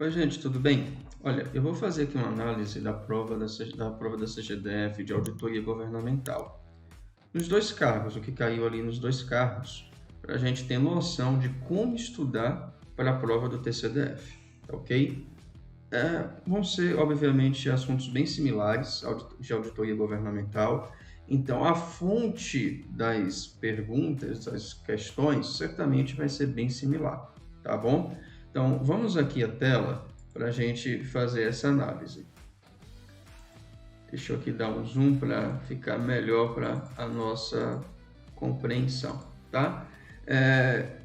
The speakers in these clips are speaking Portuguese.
Oi, gente, tudo bem? Olha, eu vou fazer aqui uma análise da prova da prova da CGDF de auditoria governamental. Nos dois cargos, o que caiu ali nos dois cargos, para a gente ter noção de como estudar para a prova do TCDF, tá ok? Vão ser, obviamente, assuntos bem similares de auditoria governamental. Então, a fonte das perguntas, das questões, certamente vai ser bem similar, tá bom? Então, vamos aqui à tela para a gente fazer essa análise. Deixa eu aqui dar um zoom para ficar melhor para a nossa compreensão, tá?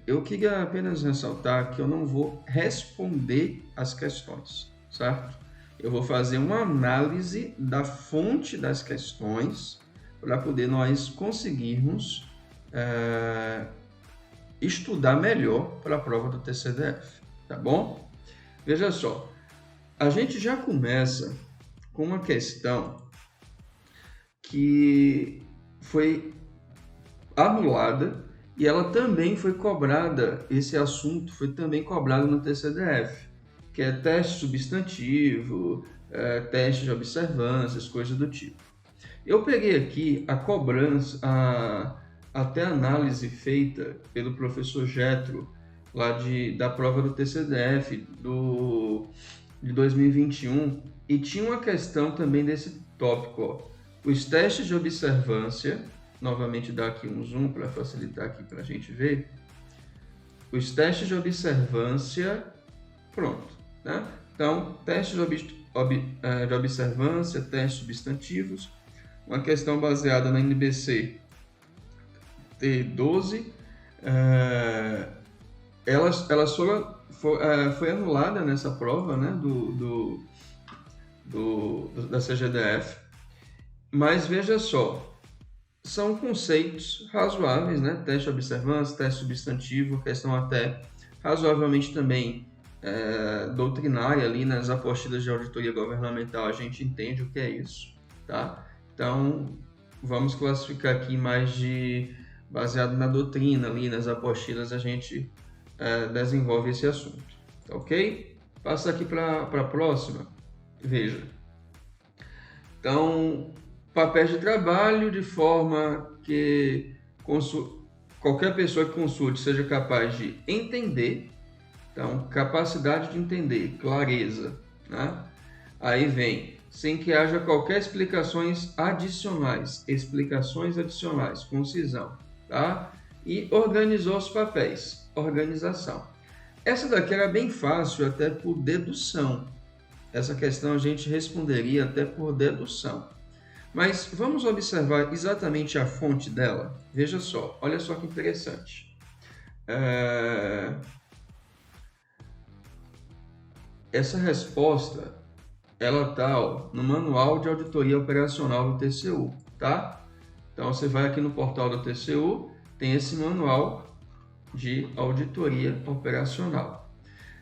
Eu queria apenas ressaltar que eu não vou responder as questões, certo? Eu vou fazer uma análise da fonte das questões para poder nós conseguirmos estudar melhor para a prova do TCDF, tá bom? Veja só, a gente já começa com uma questão que foi anulada e ela também foi cobrada, esse assunto foi também cobrado no TCDF, que é teste substantivo, teste de observâncias, coisas do tipo. Eu peguei aqui a cobrança, até a análise feita pelo professor Getro, lá da prova do TCDF de 2021, e tinha uma questão também desse tópico, ó. Os testes de observância, novamente dar aqui um zoom para facilitar aqui para a gente ver. Os testes de observância, pronto, né? Então, testes de observância, testes substantivos, uma questão baseada na NBC T12, ela foi anulada nessa prova, né, da CGDF, mas veja só, são conceitos razoáveis, né? Teste de observância, teste substantivo, questão até razoavelmente também doutrinária ali nas apostilas de auditoria governamental, a gente entende o que é isso, tá? Então, vamos classificar aqui mais baseado na doutrina ali, nas apostilas, a gente desenvolve esse assunto, ok? Passa aqui para a próxima, veja. Então, papéis de trabalho de forma que qualquer pessoa que consulte seja capaz de entender. Então, capacidade de entender, clareza, né? Aí vem, sem que haja qualquer explicações adicionais, concisão, tá? E organizou os papéis, organização. Essa daqui era bem fácil até por dedução. Essa questão a gente responderia até por dedução. Mas vamos observar exatamente a fonte dela. Veja só, olha só que interessante. Essa resposta, ela está no Manual de Auditoria Operacional do TCU, tá? Então você vai aqui no portal do TCU, tem esse Manual de Auditoria Operacional.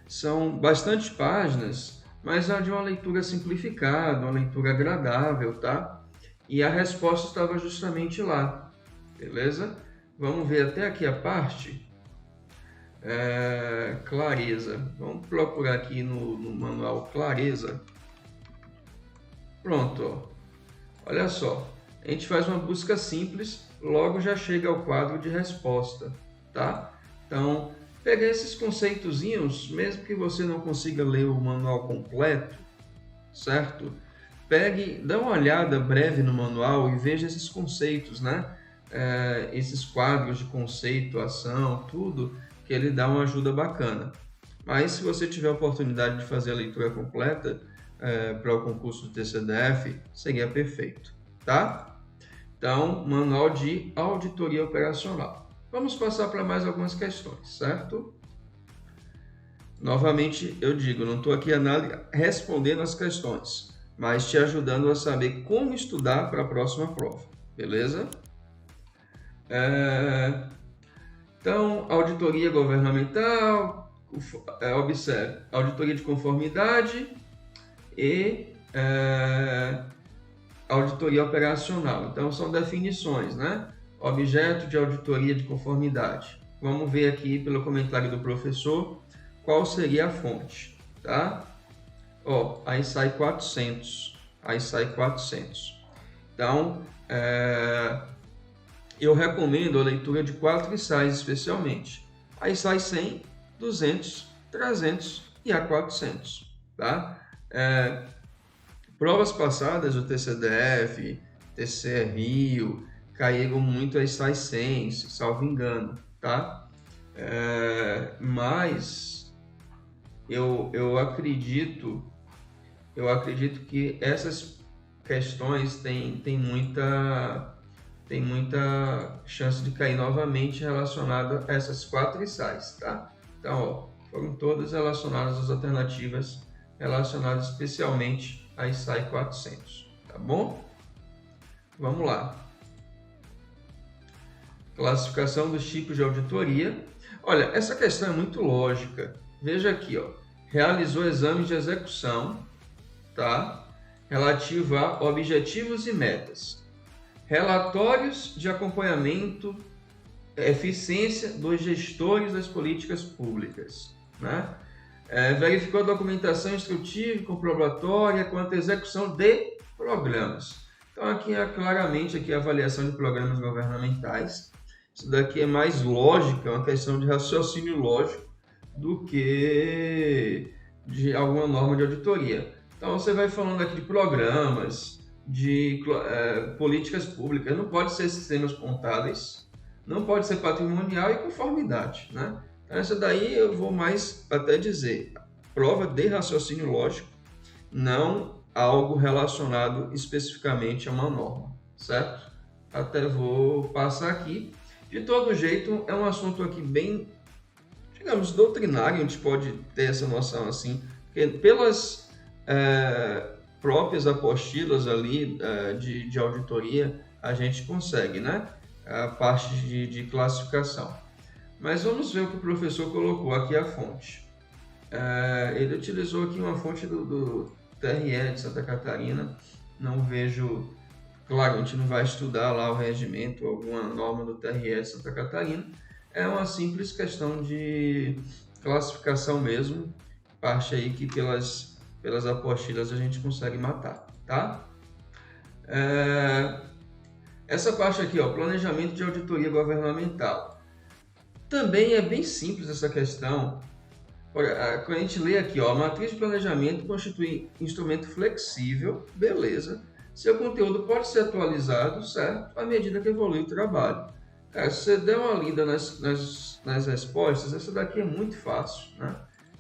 São bastante páginas, mas é de uma leitura simplificada, uma leitura agradável, tá? E a resposta estava justamente lá, beleza? Vamos ver até aqui a parte. Clareza. Vamos procurar aqui no manual clareza. Pronto, ó. Olha só. A gente faz uma busca simples, logo já chega ao quadro de resposta, tá? Então, pegar esses conceitozinhos, mesmo que você não consiga ler o manual completo, certo? Dá uma olhada breve no manual e veja esses conceitos, né? Esses quadros de conceito, ação, tudo, que ele dá uma ajuda bacana. Mas se você tiver a oportunidade de fazer a leitura completa para o concurso do TCDF, seria perfeito, tá? Então, manual de auditoria operacional. Vamos passar para mais algumas questões, certo? Novamente, eu digo, não estou aqui respondendo as questões, mas te ajudando a saber como estudar para a próxima prova, beleza? Então, auditoria governamental, observe, auditoria de conformidade e auditoria operacional. Então, são definições, né? Objeto de auditoria de conformidade. Vamos ver aqui pelo comentário do professor qual seria a fonte. tá? Ó, aí sai 400, aí sai 400. Então, eu recomendo a leitura de 4 ensaios especialmente. Aí sai 100, 200, 300 e a 400, tá? Provas passadas, o TCDF, TCE Rio, caíram muito a ensaios 100, salvo engano, tá? Mas eu acredito que essas questões têm muita chance de cair novamente relacionada a essas 4 ensaios, tá? Então, ó, foram todas relacionadas às alternativas, relacionadas especialmente a ISAI 400, tá bom? Vamos lá. Classificação dos tipos de auditoria. Olha, essa questão é muito lógica. Veja aqui, ó. Realizou exames de execução, tá? Relativo a objetivos e metas. Relatórios de acompanhamento, eficiência dos gestores das políticas públicas, né? Verificou a documentação instrutiva e comprobatória quanto à execução de programas. Então aqui é claramente a avaliação de programas governamentais. Isso daqui é mais lógica, é uma questão de raciocínio lógico do que de alguma norma de auditoria. Então você vai falando aqui de programas, de políticas públicas, não pode ser sistemas contábeis, não pode ser patrimonial e conformidade, né? Então essa daí eu vou mais até dizer, prova de raciocínio lógico, não algo relacionado especificamente a uma norma, certo? Até vou passar aqui. De todo jeito, é um assunto aqui bem, digamos, doutrinário, a gente pode ter essa noção assim, porque pelas próprias apostilas ali de auditoria, a gente consegue, né? A parte de classificação. Mas vamos ver o que o professor colocou aqui, a fonte. Ele utilizou aqui uma fonte do TRE de Santa Catarina, não vejo, claro, a gente não vai estudar lá o regimento, alguma norma do TRE de Santa Catarina, é uma simples questão de classificação mesmo, parte aí que pelas apostilas a gente consegue matar, tá? Essa parte aqui, ó, planejamento de auditoria governamental. Também é bem simples essa questão. Quando a gente lê aqui, ó, a matriz de planejamento constitui instrumento flexível, beleza. Seu conteúdo pode ser atualizado, certo? À medida que evolui o trabalho. Cara, se você der uma lida nas respostas, essa daqui é muito fácil, né?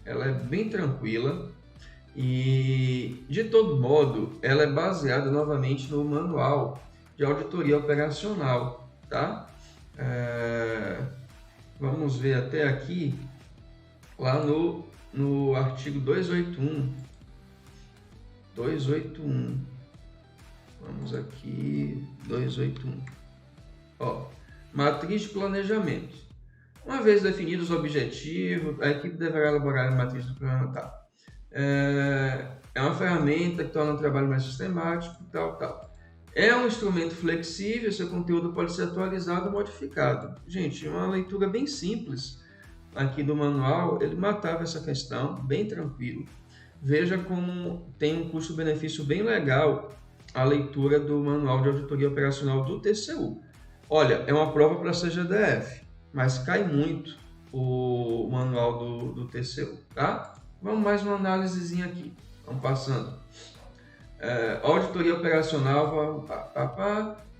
Ela é bem tranquila e, de todo modo, ela é baseada novamente no manual de auditoria operacional, tá? Vamos ver até aqui, lá no artigo 281. Vamos aqui, 281. Ó, matriz de planejamento. Uma vez definidos os objetivos, a equipe deverá elaborar a matriz do planejamento. É uma ferramenta que torna o trabalho mais sistemático, tal. É um instrumento flexível, seu conteúdo pode ser atualizado ou modificado. Gente, uma leitura bem simples aqui do manual, ele matava essa questão, bem tranquilo. Veja como tem um custo-benefício bem legal a leitura do manual de auditoria operacional do TCU. Olha, é uma prova para CGDF, mas cai muito o manual do TCU, tá? Vamos mais uma análisezinha aqui, vamos passando. Auditoria operacional,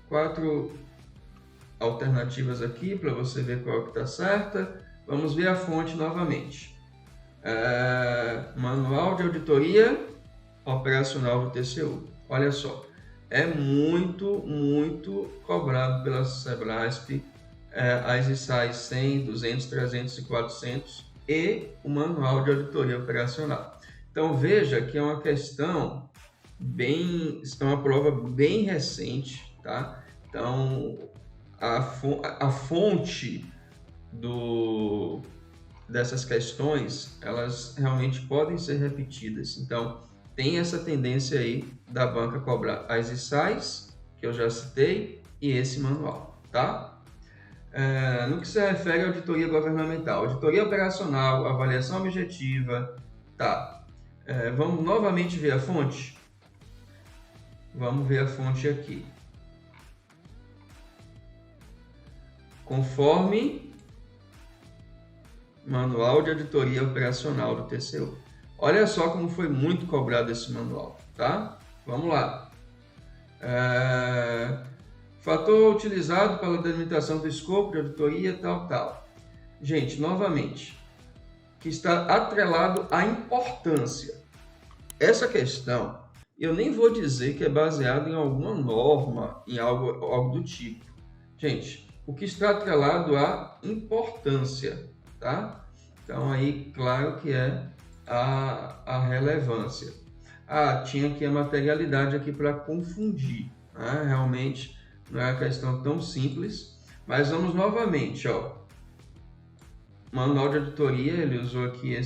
4 alternativas aqui para você ver qual que está certa. Vamos ver a fonte novamente. Manual de auditoria operacional do TCU. Olha só, é muito cobrado pela Sebrasp as ISAIs 100, 200, 300 e 400 e o manual de auditoria operacional. Então veja que é uma questão é uma prova bem recente, tá? Então a fonte dessas questões, elas realmente podem ser repetidas. Então tem essa tendência aí da banca cobrar as ISAIs, que eu já citei, e esse manual, tá? No que se refere à auditoria governamental, auditoria operacional, avaliação objetiva, tá? Vamos novamente ver a fonte? Vamos ver a fonte aqui. Conforme Manual de Auditoria Operacional do TCU. Olha só como foi muito cobrado esse manual, tá? Vamos lá. Fator utilizado para a delimitação do escopo de auditoria, tal. Gente, novamente, que está atrelado à importância. Essa questão, eu nem vou dizer que é baseado em alguma norma, em algo do tipo. Gente, o que está atrelado à importância, tá? Então aí, claro que é a relevância. Tinha aqui a materialidade aqui para confundir, né? Realmente não é uma questão tão simples, mas vamos novamente, ó. Manual de auditoria, ele usou aqui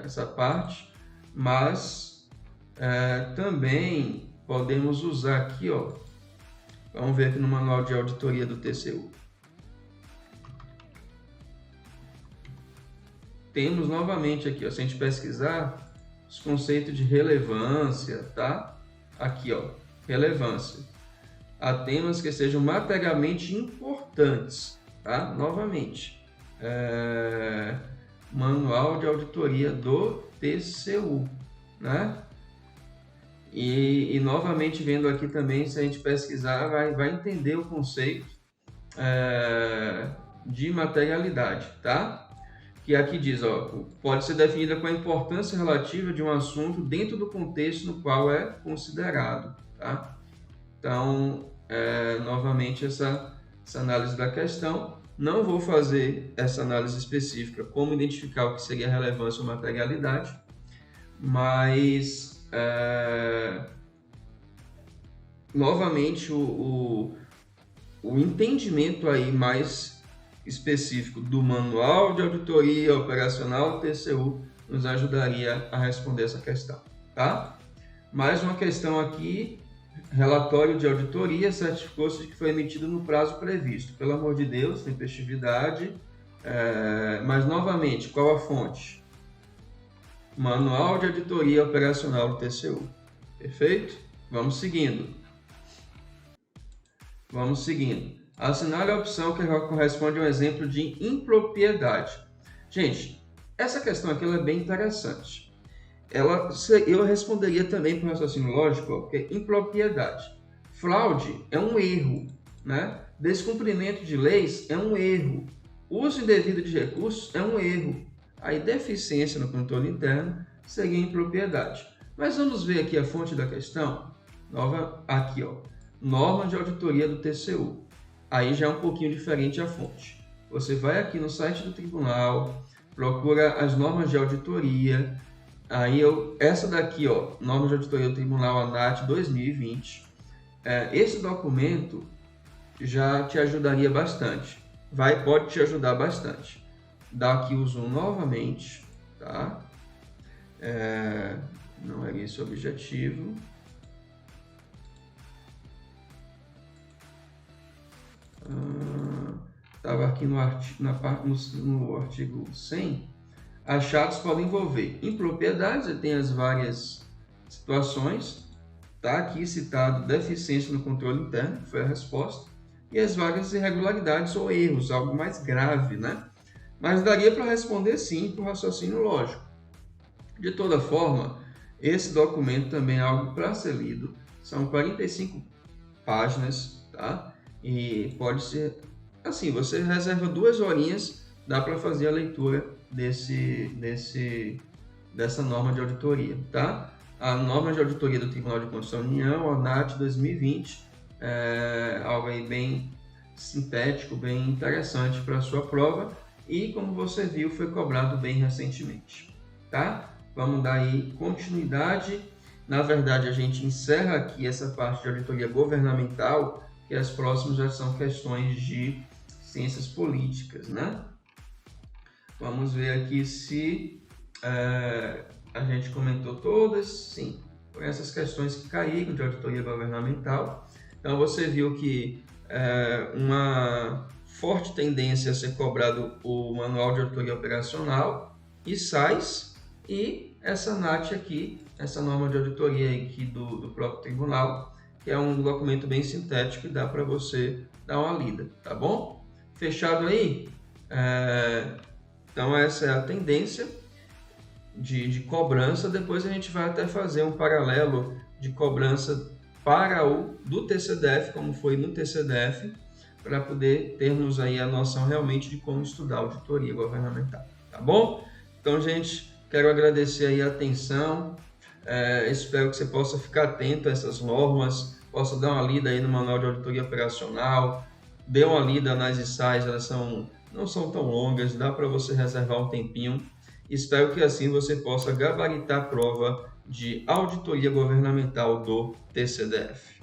essa parte, mas também podemos usar aqui, ó. Vamos ver aqui no Manual de Auditoria do TCU. Temos novamente aqui, ó, se a gente pesquisar os conceitos de relevância, tá? Aqui, ó, relevância. Há temas que sejam materialmente importantes, tá? Novamente, Manual de Auditoria do TCU, né? E novamente vendo aqui também, se a gente pesquisar, vai entender o conceito de materialidade, tá? Que aqui diz, ó, pode ser definida com a importância relativa de um assunto dentro do contexto no qual é considerado, tá? Então, novamente essa análise da questão. Não vou fazer essa análise específica, como identificar o que seria relevância ou materialidade, mas novamente o entendimento aí mais específico do Manual de Auditoria Operacional do TCU nos ajudaria a responder essa questão, tá? Mais uma questão aqui, relatório de auditoria certificou-se de que foi emitido no prazo previsto. Pelo amor de Deus, tempestividade, mas novamente, qual a fonte? Manual de Auditoria Operacional do TCU. Perfeito? Vamos seguindo. Assinale a opção que corresponde a um exemplo de impropriedade. Gente, essa questão aqui é bem interessante. Eu responderia também para o raciocínio lógico, que é impropriedade. Fraude é um erro, né? Descumprimento de leis é um erro. Uso indevido de recursos é um erro. Aí, deficiência no controle interno seria impropriedade. Mas vamos ver aqui a fonte da questão. Aqui, ó. Norma de auditoria do TCU. Aí já é um pouquinho diferente a fonte. Você vai aqui no site do tribunal, procura as normas de auditoria. Aí essa daqui, ó, norma de auditoria do Tribunal ANAT 2020. Esse documento já te ajudaria bastante. Pode te ajudar bastante. Dá aqui o zoom novamente, tá? Não é esse o objetivo. Estava aqui no artigo 100. Achados podem envolver impropriedades, tem as várias situações, está aqui citado deficiência no controle interno, foi a resposta, e as várias irregularidades ou erros, algo mais grave, né? Mas daria para responder sim por raciocínio lógico. De toda forma, esse documento também é algo para ser lido, são 45 páginas, tá? E pode ser, assim, você reserva 2 horinhas, dá para fazer a leitura dessa norma de auditoria, tá? A norma de auditoria do Tribunal de Contas da União, a ANAT 2020, algo aí bem sintético, bem interessante para a sua prova e, como você viu, foi cobrado bem recentemente, tá? Vamos dar aí continuidade. Na verdade, a gente encerra aqui essa parte de auditoria governamental, que as próximas já são questões de ciências políticas, né? Vamos ver aqui se a gente comentou todas. Sim, foram essas questões que caíram de auditoria governamental. Então, você viu que uma forte tendência a ser cobrado o Manual de Auditoria Operacional e SAIS, e essa NAT aqui, essa norma de auditoria aqui do próprio tribunal, que é um documento bem sintético e dá para você dar uma lida, tá bom? Fechado aí? Então essa é a tendência de cobrança. Depois a gente vai até fazer um paralelo de cobrança para o do TCDF, como foi no TCDF, para poder termos aí a noção realmente de como estudar auditoria governamental, tá bom? Então, gente, quero agradecer aí a atenção, espero que você possa ficar atento a essas normas, possa dar uma lida aí no Manual de Auditoria Operacional, dê uma lida nas ISAIs, elas não são tão longas, dá para você reservar um tempinho. Espero que assim você possa gabaritar a prova de auditoria governamental do TCDF.